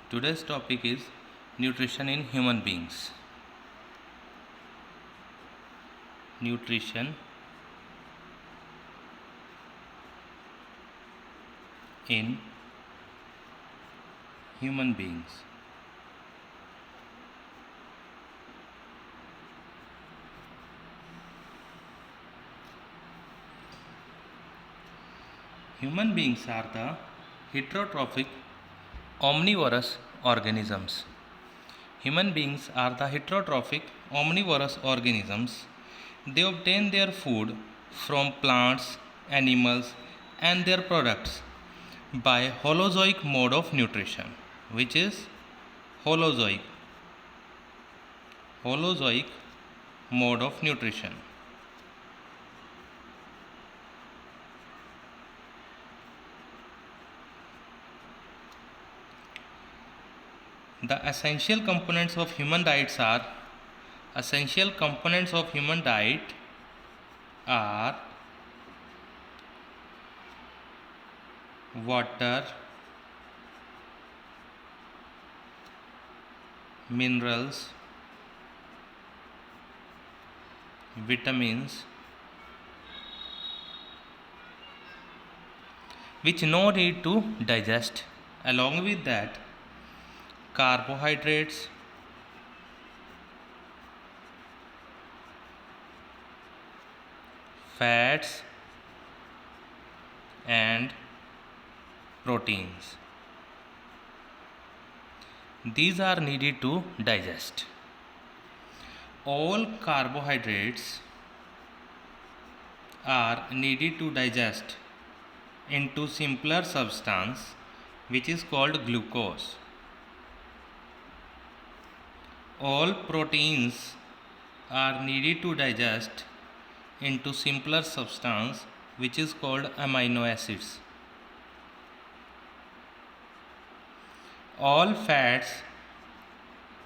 Today's topic is nutrition in human beings. Nutrition in human beings. Human beings are the heterotrophic omnivorous organisms. Human beings are the heterotrophic omnivorous organisms. They obtain their food from plants, animals, and their products by holozoic mode of nutrition, which is holozoic holozoic mode of nutrition. The essential components of human diet are water, minerals, vitamins, which no need to digest. Along with that, carbohydrates, fats, and proteins. These are needed to digest. All carbohydrates are needed to digest into simpler substance which is called glucose. All proteins are needed to digest into simpler substance which is called amino acids. All fats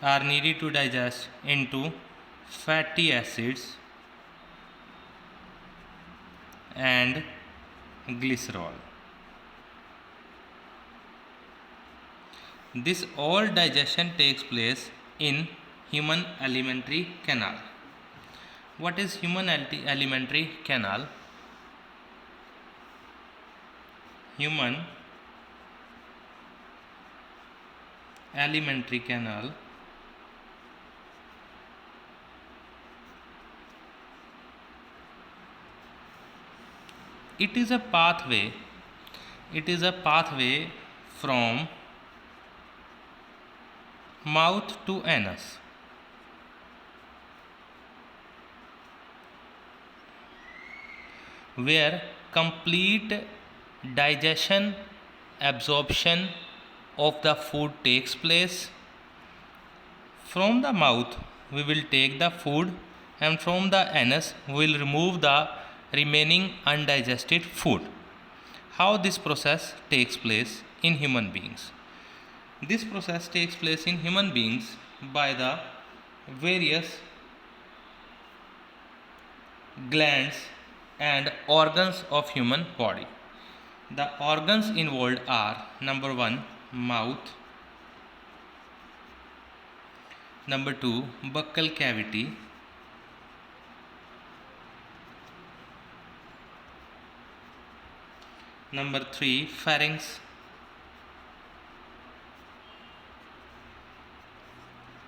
are needed to digest into fatty acids and glycerol. This all digestion takes place in human alimentary canal. What is human alimentary canal? Human alimentary canal it is a pathway from mouth to anus. Where complete digestion, absorption of the food takes place. From the mouth we will take the food, and from the anus we will remove the remaining undigested food. How this process takes place in human beings? This process takes place in human beings by the various glands and organs of human body. The organs involved are: number 1, mouth; number 2, buccal cavity; number 3, pharynx;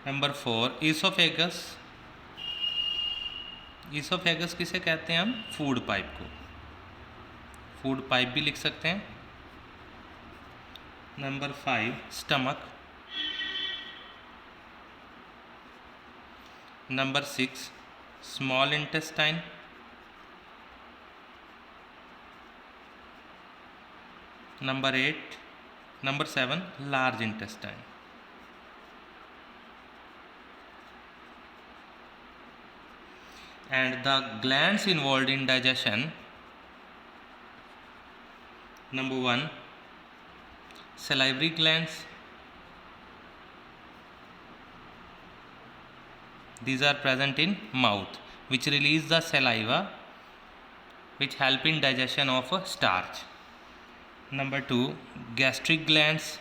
number 4, esophagus. Oesophagus किसे कहते हैं हम? Food pipe को food pipe भी लिख सकते हैं. Number 5, stomach. Number 6, small intestine. Number 7, large intestine. And the glands involved in digestion: number 1, salivary glands. These are present in mouth, which release the saliva, which help in digestion of starch. Number 2, gastric glands.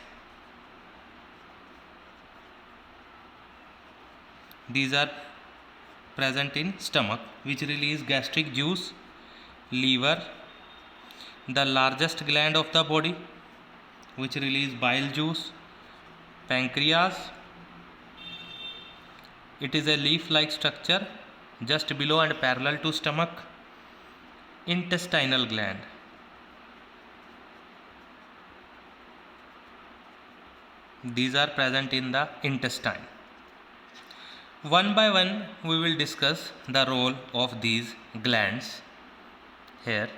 These are present in stomach, which release gastric juice. Liver, the largest gland of the body, which release bile juice. Pancreas, it is a leaf-like structure just below and parallel to stomach. Intestinal gland, these are present in the intestine. One by one we will discuss the role of these glands here.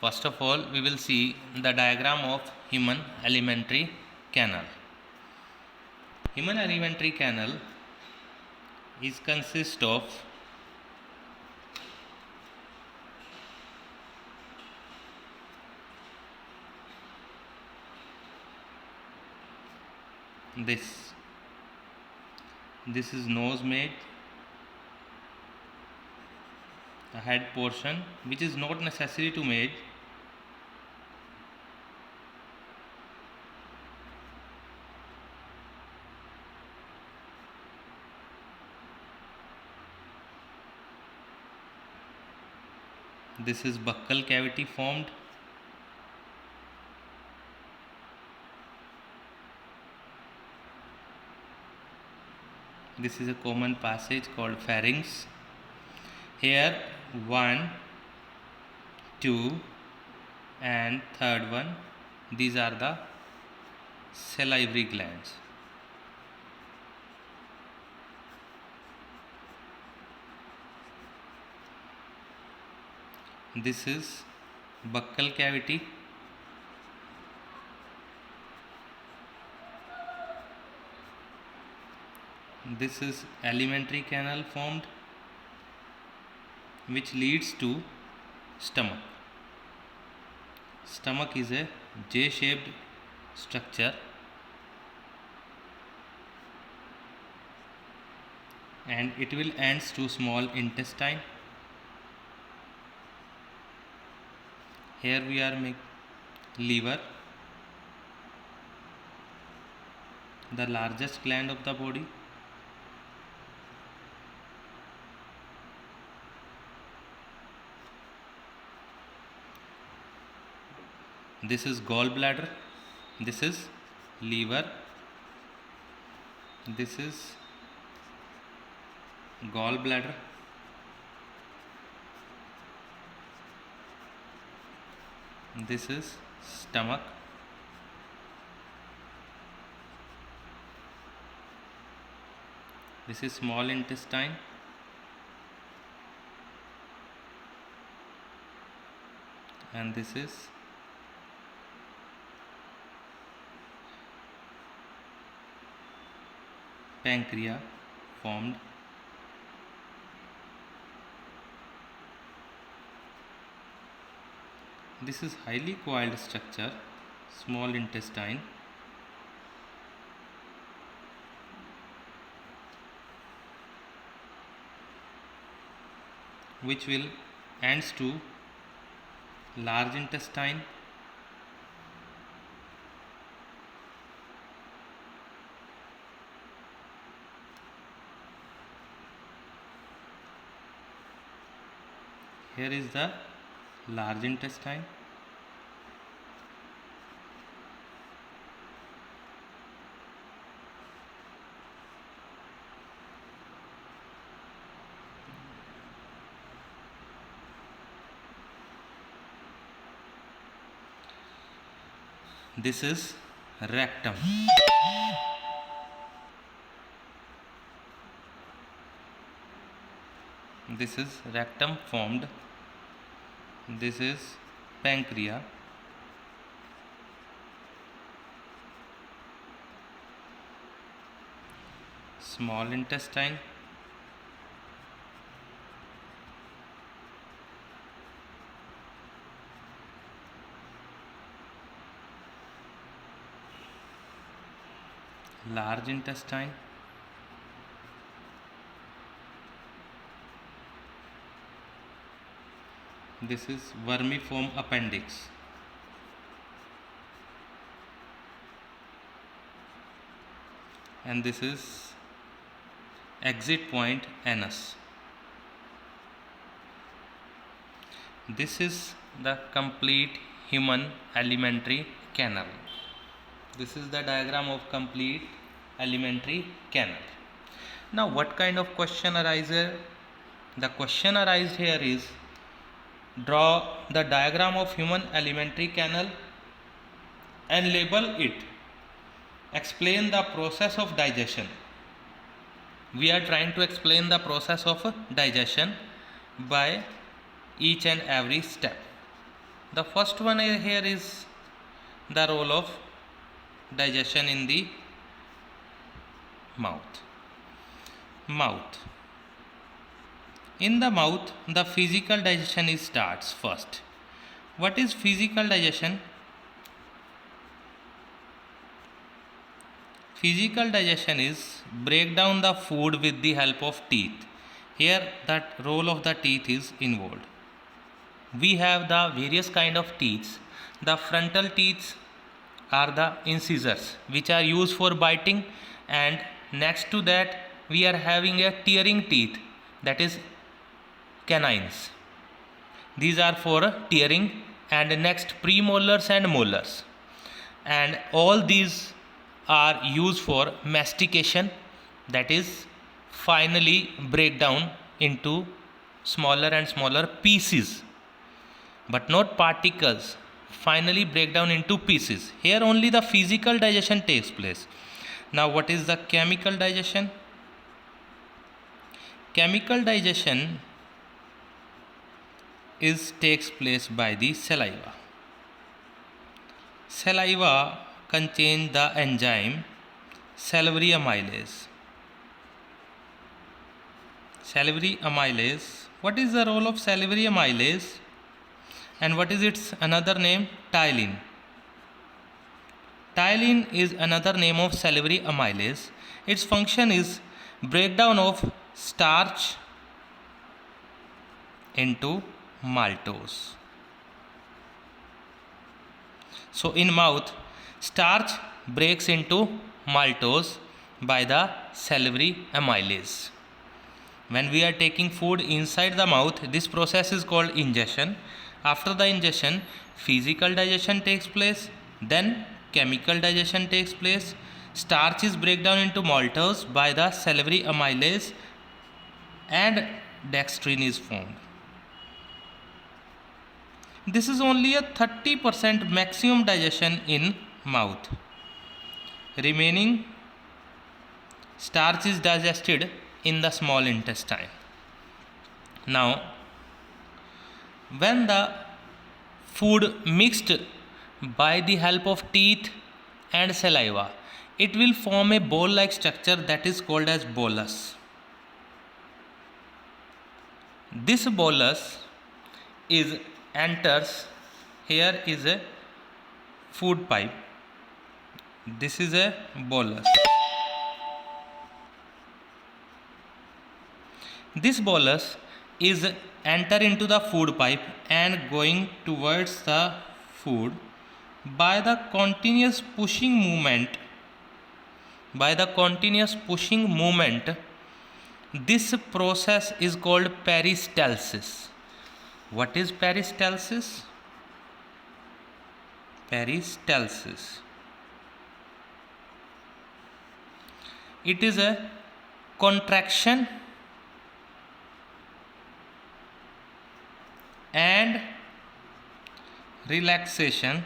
First of all, we will see the diagram of human alimentary canal. Human alimentary canal is consist of this. This is nose made, the head portion, which is not necessary to made. This is buccal cavity formed. This is a common passage called pharynx. Here 1, 2 and third one, these are the salivary glands. This is buccal cavity. This is alimentary canal formed, which leads to stomach. Stomach is a J-shaped structure and it will ends to small intestine. Here we are make liver, the largest gland of the body. This is gallbladder, this is liver, this is gallbladder, this is stomach, this is small intestine, and this is pancreas formed. This is highly coiled structure, small intestine, which will ends to large intestine, here is the large intestine, this is rectum. This is rectum formed. This is pancreas. Small intestine. Large intestine. This is vermiform appendix. and this is exit point anus. This is the complete human alimentary canal. This is the diagram of complete alimentary canal. Now what kind of question arises? The question arises here is, draw the diagram of human alimentary canal and label it. Explain the process of digestion. We are trying to explain the process of digestion by each and every step. The first one here is the role of digestion in the mouth. In the mouth, the physical digestion starts first. What is physical digestion? Physical digestion is break down the food with the help of teeth. Here that role of the teeth is involved. We have the various kind of teeth. The frontal teeth are the incisors which are used for biting, and next to that we are having a tearing teeth, that is canines. These are for tearing, and next premolars and molars, and all these are used for mastication, that is finally break down into smaller and smaller pieces, but not particles, finally break down into pieces. Here only the physical digestion takes place. Now what is the chemical digestion? Chemical digestion takes place by the saliva. Saliva contains the enzyme salivary amylase. Salivary amylase. What is the role of salivary amylase? And what is its another name? Ptyalin. Ptyalin is another name of salivary amylase. Its function is breakdown of starch into maltose. So in mouth, starch breaks into maltose by the salivary amylase. When we are taking food inside the mouth, this process is called ingestion. After the ingestion, physical digestion takes place, then chemical digestion takes place. Starch is break down into maltose by the salivary amylase, and dextrin is formed. This is only a 30% maximum digestion in mouth. Remaining starch is digested in the small intestine. Now, when the food mixed by the help of teeth and saliva, it will form a ball-like structure that is called as bolus. This bolus enters, here is a food pipe. This is a bolus. This bolus is enter into the food pipe and going towards the food by the continuous pushing movement. This process is called peristalsis. What is peristalsis? Peristalsis. It is a contraction and relaxation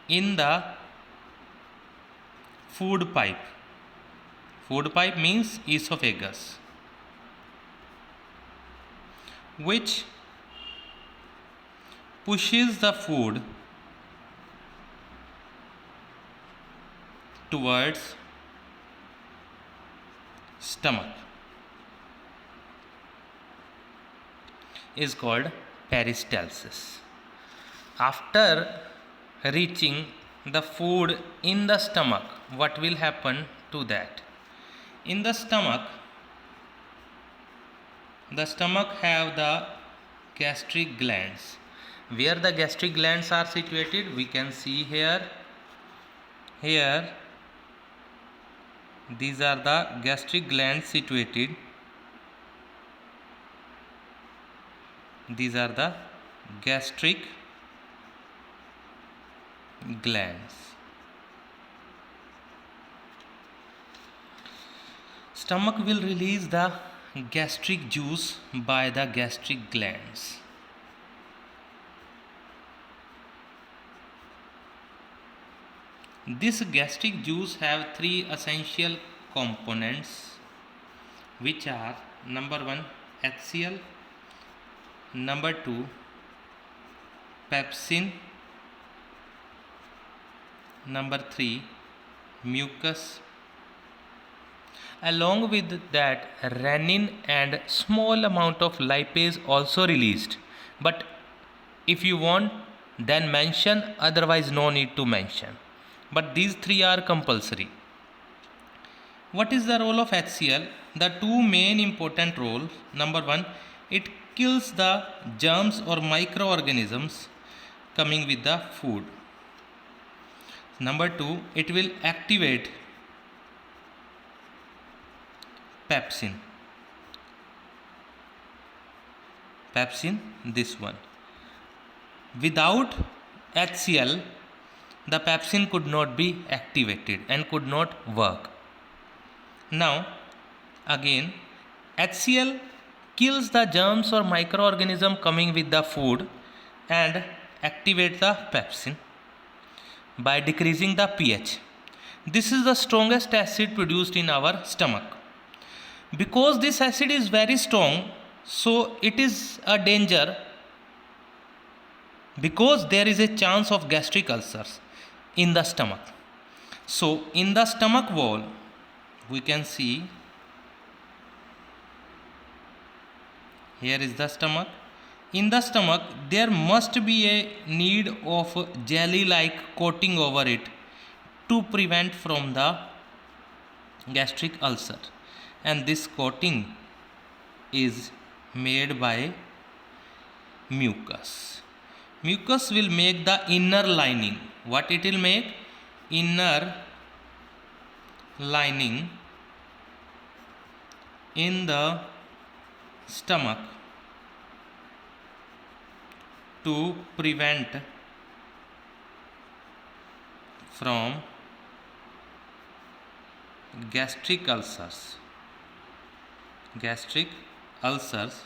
in the food pipe. Food pipe means esophagus, which pushes the food towards stomach, is called peristalsis. After reaching the food in the stomach, what will happen to that? In the stomach have the gastric glands. Where the gastric glands are situated, we can see here. here these are the gastric glands situated. These are the gastric glands. Stomach will release the gastric juice by the gastric glands. This gastric juice have three essential components, which are number 1 HCl, number 2 pepsin, number 3 mucus. Along with that, rennin and small amount of lipase also released. But if you want, then mention, otherwise no need to mention. But these three are compulsory. What is the role of HCl? The two main important roles. Number 1, it kills the germs or microorganisms coming with the food. Number 2, it will activate pepsin. Pepsin, this one. Without HCl, the pepsin could not be activated and could not work. Now, again, HCl kills the germs or microorganism coming with the food and activate the pepsin by decreasing the pH. This is the strongest acid produced in our stomach. Because this acid is very strong, so it is a danger, because there is a chance of gastric ulcers in the stomach. So in the stomach wall, we can see, here is the stomach. In the stomach, there must be a need of jelly-like coating over it to prevent from the gastric ulcer. And this coating is made by mucus. Mucus will make the inner lining. What it will make? Inner lining in the stomach to prevent from gastric ulcers. Gastric ulcers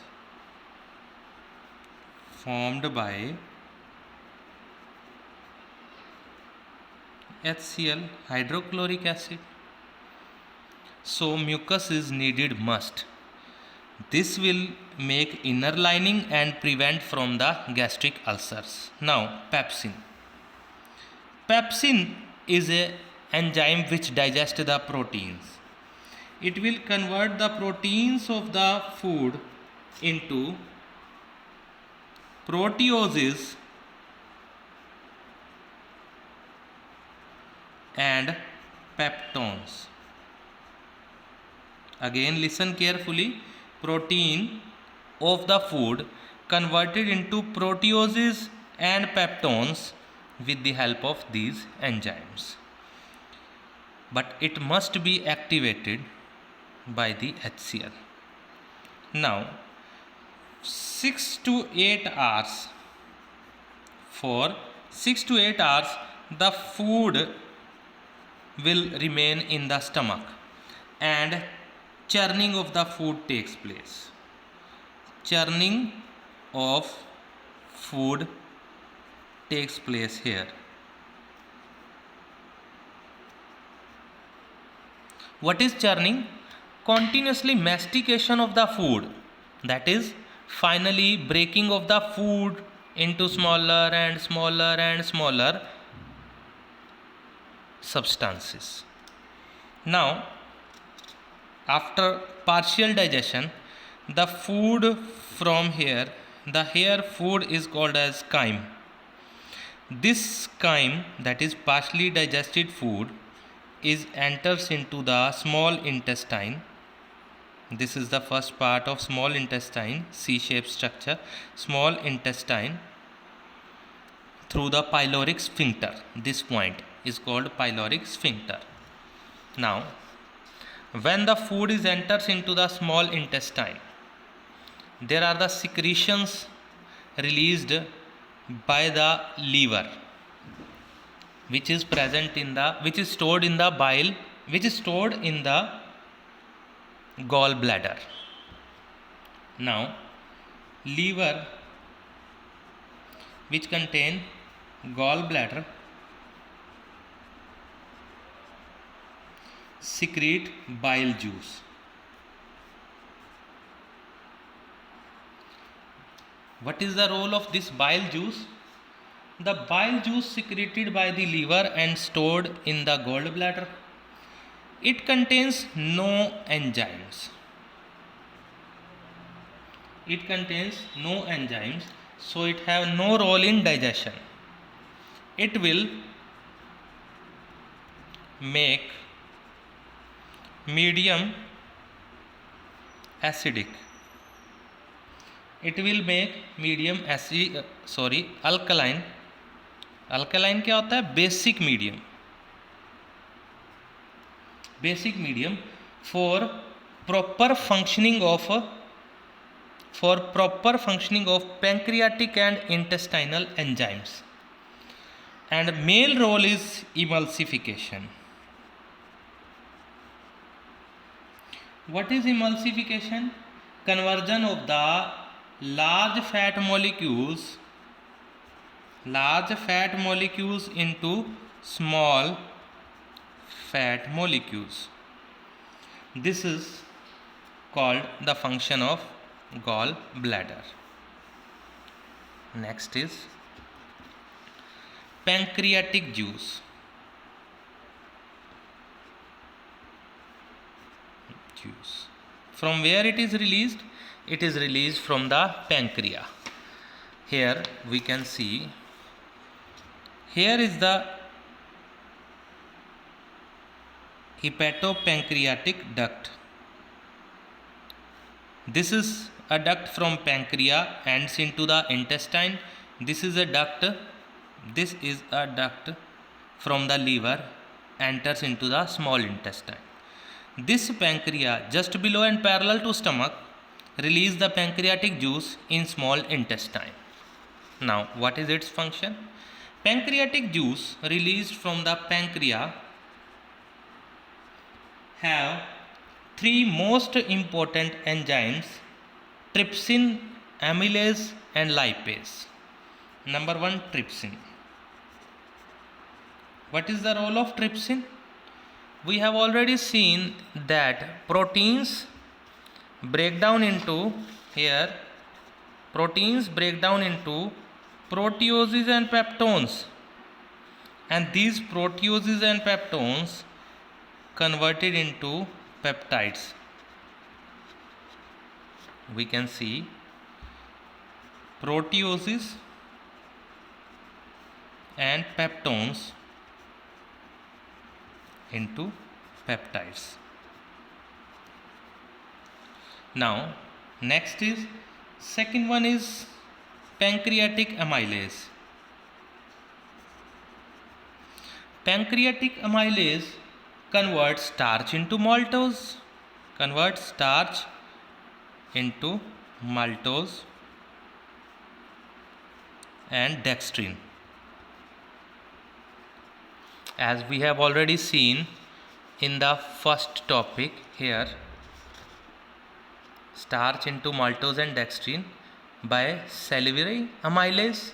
formed by HCl, hydrochloric acid. So mucus is needed must. This will make inner lining and prevent from the gastric ulcers. Now pepsin. Pepsin is a enzyme which digests the proteins. It will convert the proteins of the food into proteoses and peptones. Again listen carefully. Protein of the food converted into proteoses and peptones with the help of these enzymes. But it must be activated by the HCl. Now 6 to 8 hours, for 6 to 8 hours the food will remain in the stomach and churning of the food takes place. Churning of food takes place here. What is churning? Continuously mastication of the food, that is finally breaking of the food into smaller and smaller and smaller substances. Now after partial digestion, the food from here, the here food is called as chyme. This chyme, that is partially digested food, is enters into the small intestine. This is the first part of small intestine, C-shaped structure, small intestine, through the pyloric sphincter, this point. is called pyloric sphincter. Now, when the food is enters into the small intestine, there are the secretions released by the liver, which is stored in the bile, which is stored in the gallbladder. Now, liver, which contain gallbladder, secrete bile juice. What is the role of this bile juice? The bile juice secreted by the liver and stored in the gallbladder, it contains no enzymes. It contains no enzymes, so it have no role in digestion. It will make medium acidic. It will make medium alkaline. Alkaline क्या होता है? Basic medium. Basic medium for proper functioning of pancreatic and intestinal enzymes. And main role is emulsification. What is emulsification? Conversion of the large fat molecules into small fat molecules. This is called the function of gallbladder. Next is pancreatic juice. From where it is released? It is released from the pancreas. Here we can see, here is the hepatopancreatic duct. This is a duct from pancreas ends into the intestine. This is a duct. This is a duct from the liver enters into the small intestine. This pancreas just below and parallel to stomach release the pancreatic juice in small intestine. Now, what is its function? Pancreatic juice released from the pancreas have three most important enzymes: trypsin, amylase and lipase. Number 1, trypsin. What is the role of trypsin? We have already seen that proteins break down into proteoses and peptones, and these proteoses and peptones converted into peptides. We can see proteoses and peptones into peptides. Now, next is, second one is pancreatic amylase. Pancreatic amylase converts starch into maltose, and dextrin. As we have already seen in the first topic, here starch into maltose and dextrin by salivary amylase.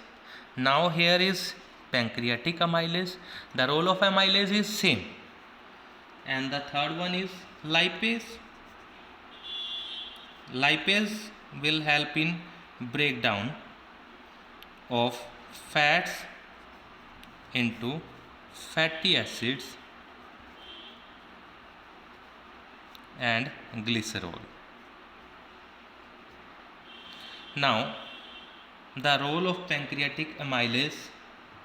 Now here is pancreatic amylase. The role of amylase is same. And the third one is lipase. Lipase will help in breakdown of fats into fatty acids and glycerol. Now, the role of pancreatic amylase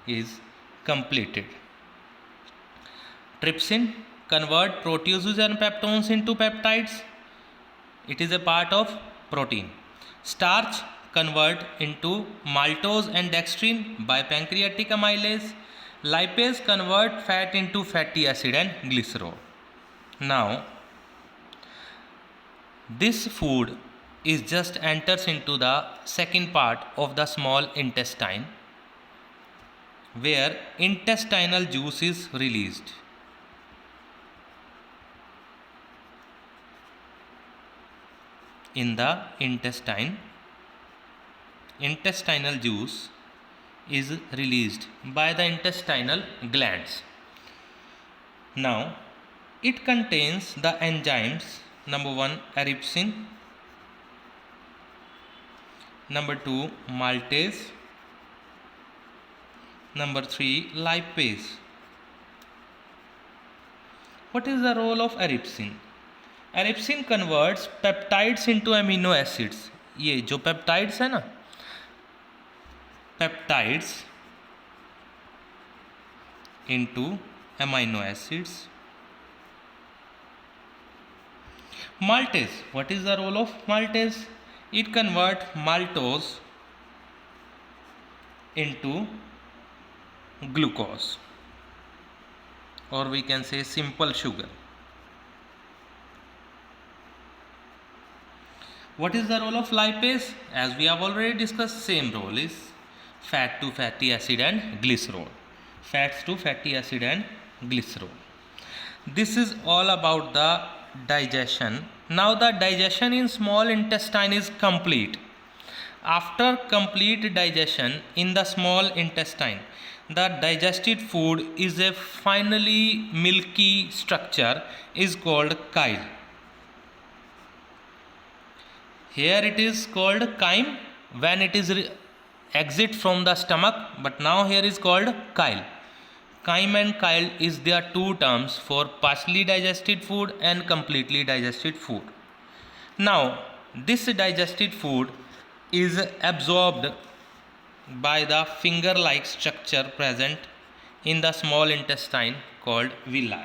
is completed. Trypsin convert proteoses and peptones into peptides. It is a part of protein. Starch convert into maltose and dextrin by pancreatic amylase. Lipase convert fat into fatty acid and glycerol. Now, this food is just enters into the second part of the small intestine, where intestinal juice is released. In the intestine, intestinal juice is released by the intestinal glands. Now, it contains the enzymes number 1 eripsin, number 2 maltase, number 3 lipase. What is the role of eripsin? Eripsin converts peptides into amino acids. ये जो peptides है ना, peptides into amino acids. Maltase, what is the role of maltase? It converts maltose into glucose, or we can say simple sugar. What is the role of lipase? As we have already discussed, same role is fat to fatty acid and glycerol. Fats to fatty acid and glycerol. This is all about the digestion. Now the digestion in small intestine is complete. After complete digestion in the small intestine, the digested food is a finally milky structure is called chyle. Here it is called chyme when it is exit from the stomach, but now here is called chyle. Chyme and chyle is their two terms for partially digested food and completely digested food. Now, this digested food is absorbed by the finger-like structure present in the small intestine called villi.